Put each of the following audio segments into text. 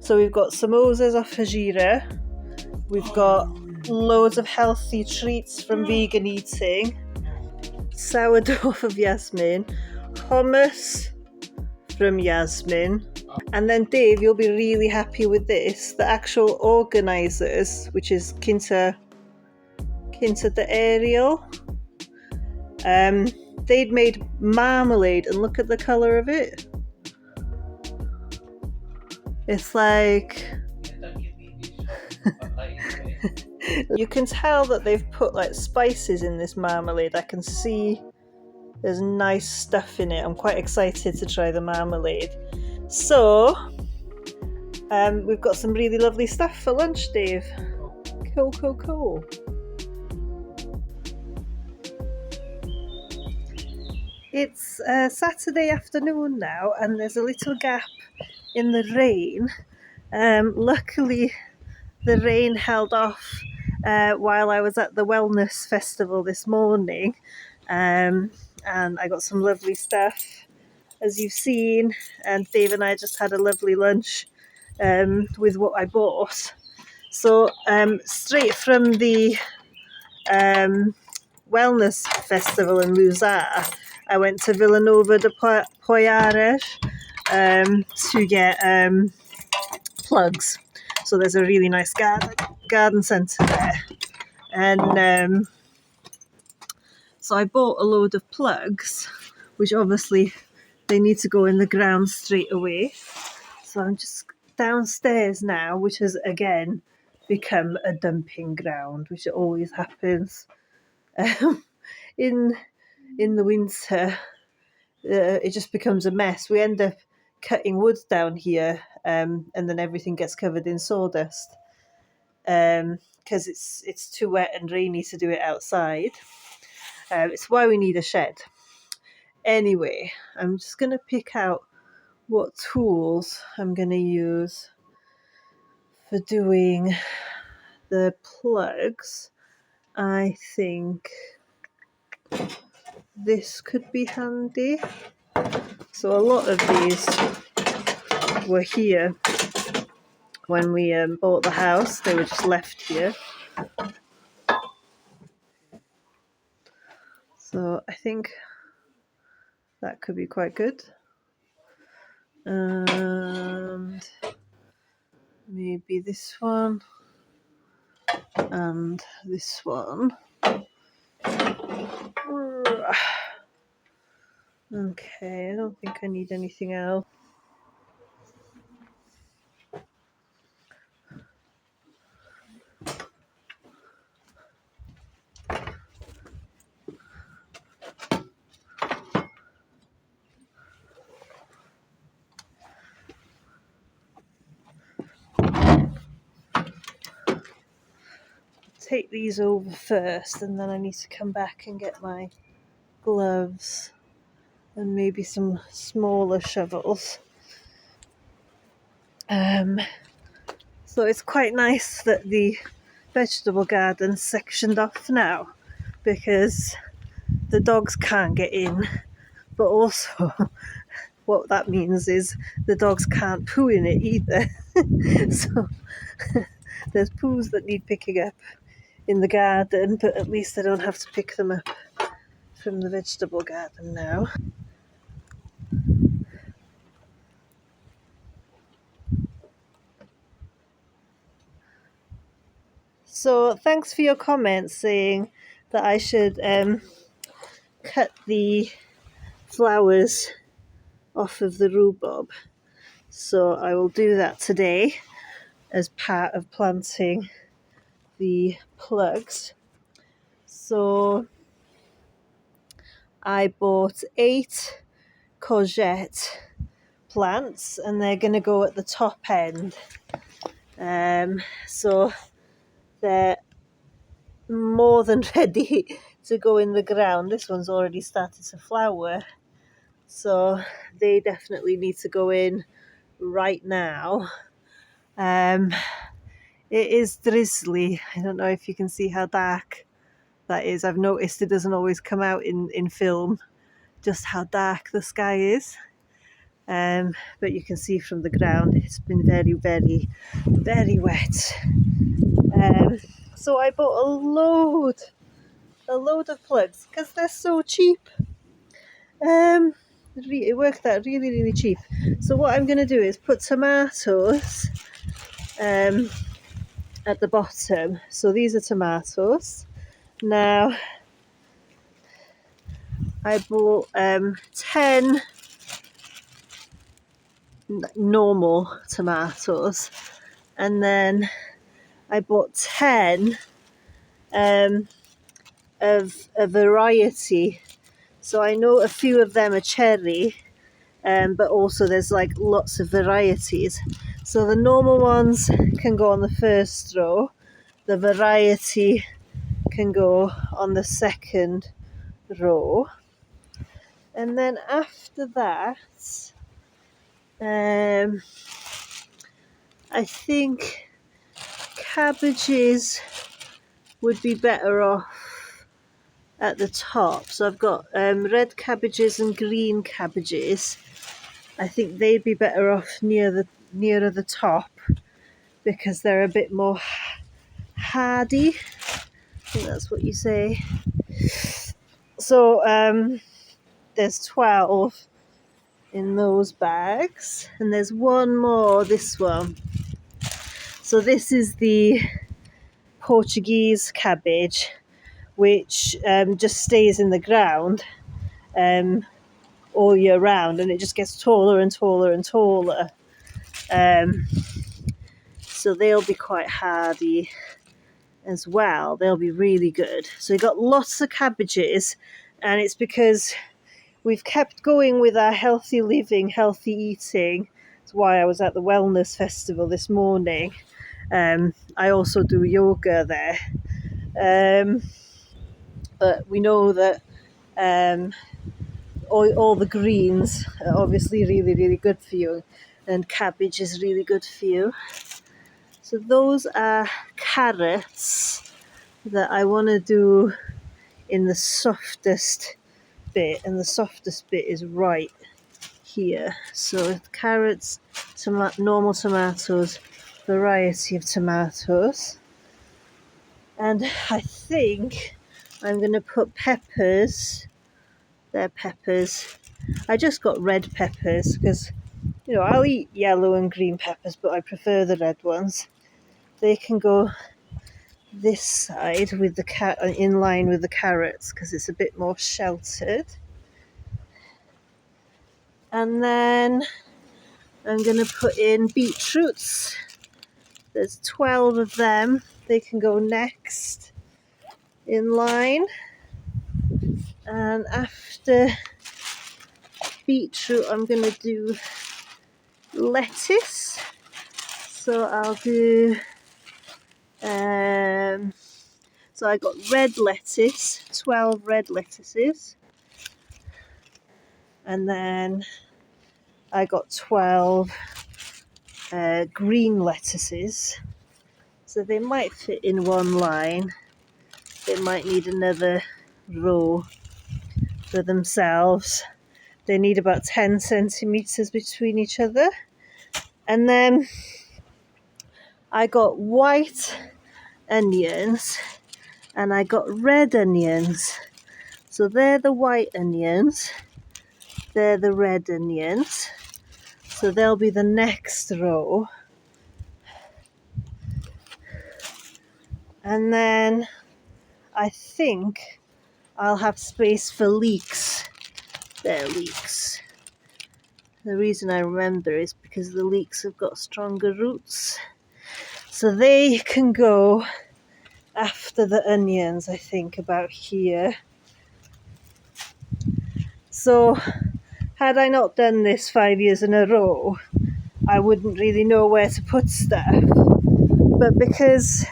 So we've got samosas of Hagira. We've got loads of healthy treats from vegan eating. Sourdough of Yasmin. Hummus from Yasmin. And then Dave, you'll be really happy with this. The actual organisers, which is Quinta de Areal. They'd made marmalade, and look at the colour of it. It's like you can tell that they've put like spices in this marmalade. I can see there's nice stuff in it. I'm quite excited to try the marmalade. So we've got some really lovely stuff for lunch, Dave. Cool. It's Saturday afternoon now, and there's a little gap in the rain. Luckily, the rain held off while I was at the wellness festival this morning, and I got some lovely stuff, as you've seen, and Dave and I just had a lovely lunch with what I bought. So straight from the wellness festival in Lousã, I went to Vila Nova de Poiares to get plugs. So there's a really nice garden centre there, and so I bought a load of plugs, which obviously they need to go in the ground straight away. So I'm just downstairs now, which has again become a dumping ground, which always happens in the winter. It just becomes a mess. We end up cutting wood down here, and then everything gets covered in sawdust because it's too wet and rainy to do it outside. It's why we need a shed. Anyway, I'm just going to pick out what tools I'm going to use for doing the plugs. I think this could be handy. So a lot of these were here when we bought the house. They were just left here. So I think that could be quite good. And maybe this one and this one. Okay, I don't think I need anything else. Take these over first, and then I need to come back and get my gloves and maybe some smaller shovels. So it's quite nice that the vegetable garden's sectioned off now, because the dogs can't get in, but also what that means is the dogs can't poo in it either. So there's poos that need picking up in the garden, but at least I don't have to pick them up from the vegetable garden now. So thanks for your comments saying that I should cut the flowers off of the rhubarb. So I will do that today as part of planting the plugs. So I bought 8 courgette plants, and they're going to go at the top end. So they're more than ready to go in the ground. This one's already started to flower, so they definitely need to go in right now. It is drizzly. I don't know if you can see how dark that is. I've noticed it doesn't always come out in film, just how dark the sky is. but you can see from the ground it's been very, very, very wet. So I bought a load of plugs because they're so cheap. It worked out really, really cheap. So what I'm going to do is put tomatoes at the bottom. So these are tomatoes. Now I bought 10 normal tomatoes, and then I bought 10 of a variety. So I know a few of them are cherry, but also there's like lots of varieties. So the normal ones can go on the first row, the variety can go on the second row, and then after that I think cabbages would be better off at the top. So I've got red cabbages and green cabbages. I think they'd be better off nearer the top because they're a bit more hardy. I think that's what you say. So there's 12 in those bags, and there's one more, this one. So this is the Portuguese cabbage, which just stays in the ground all year round, and it just gets taller and taller and taller. So they'll be quite hardy as well. They'll be really good. So we've got lots of cabbages, and it's because we've kept going with our healthy living, healthy eating. That's why I was at the wellness festival this morning. I also do yoga there. But we know that all the greens are obviously really, really good for you, and cabbage is really good for you. So those are carrots that I want to do in the softest bit, and the softest bit is right here. So carrots, normal tomatoes, variety of tomatoes, and I think I'm going to put peppers. They're peppers. I just got red peppers because, I'll eat yellow and green peppers, but I prefer the red ones. They can go this side with in line with the carrots because it's a bit more sheltered. And then I'm going to put in beetroots. There's 12 of them. They can go next in line. And after beetroot, I'm going to do lettuce. So I'll do, so I got red lettuce, 12 red lettuces. And then I got 12 green lettuces. So they might fit in one line. They might need another row for themselves. They need about 10 centimeters between each other. And then I got white onions and I got red onions. So they're the white onions, they're the red onions. So they'll be the next row. And then I think I'll have space for leeks. They're leeks. The reason I remember is because the leeks have got stronger roots. So they can go after the onions, I think, about here. So had I not done this 5 years in a row, I wouldn't really know where to put stuff. But because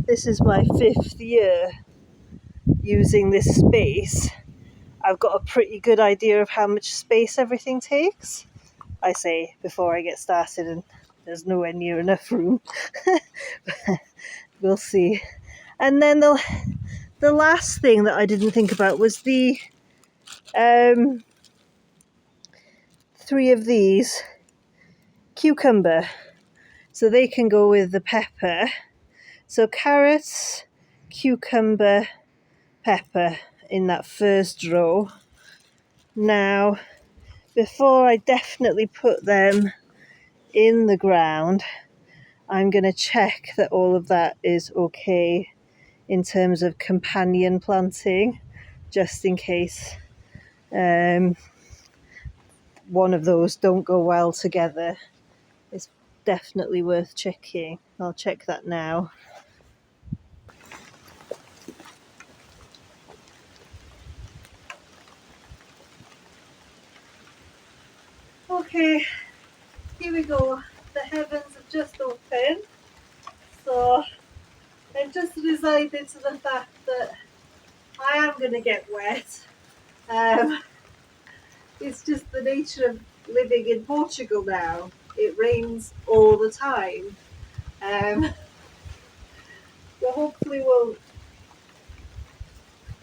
this is my 5th year using this space, I've got a pretty good idea of how much space everything takes. I say before I get started and there's nowhere near enough room. We'll see. And then the last thing that I didn't think about was the 3 of these cucumber, so they can go with the pepper. So carrots, cucumber, pepper in that first row. Now, before I definitely put them in the ground, I'm going to check that all of that is okay in terms of companion planting, just in case one of those don't go well together. It's definitely worth checking. I'll check that now. Okay, here we go. The heavens have just opened, so I've just resigned to the fact that I am going to get wet. It's just the nature of living in Portugal now. It rains all the time. So hopefully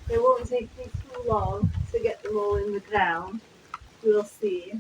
it won't take me too long to get them all in the ground. We'll see.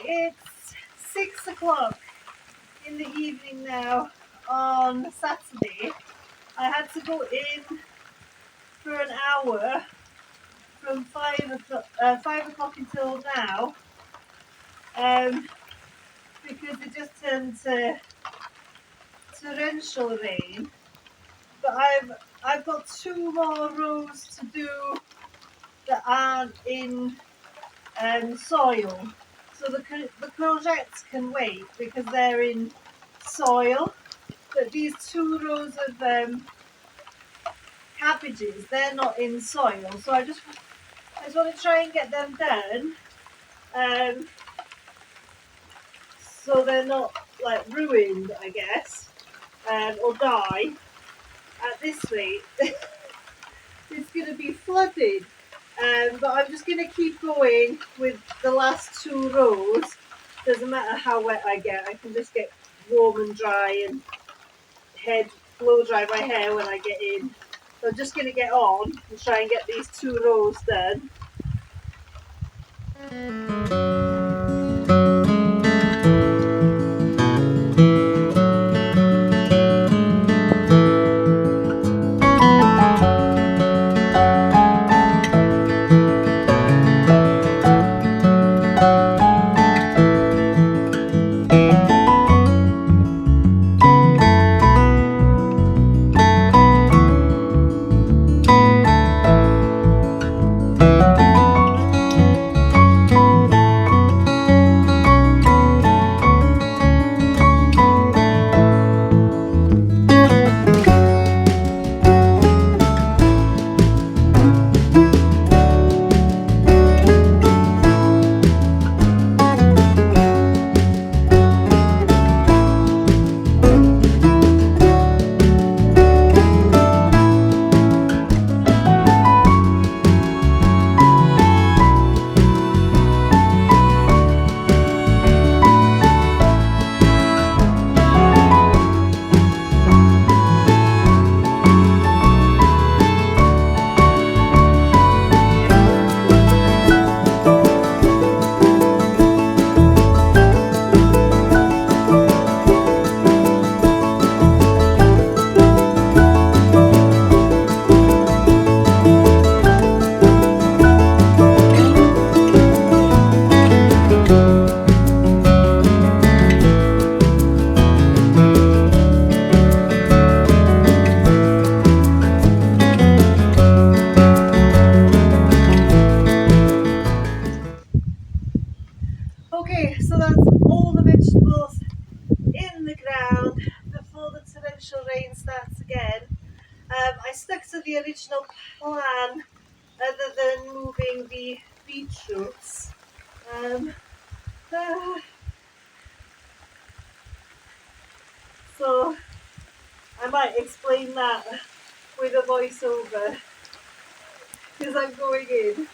It's 6 o'clock in the evening now on Saturday. I had to go in for an hour from 5 o'clock until now because it just turned to torrential rain. But I've got 2 more rows to do that aren't in soil. So the courgettes can wait because they're in soil. But these 2 rows of cabbages, they're not in soil. So I just want to try and get them done, so they're not like ruined, I guess, or die. At this rate, it's going to be flooded. But I'm just going to keep going with the last 2 rows. Doesn't matter how wet I get, I can just get warm and dry and blow dry my hair when I get in. So I'm just going to get on and try and get these 2 rows done. to the original plan other than moving the beetroots. So I might explain that with a voiceover because I'm going in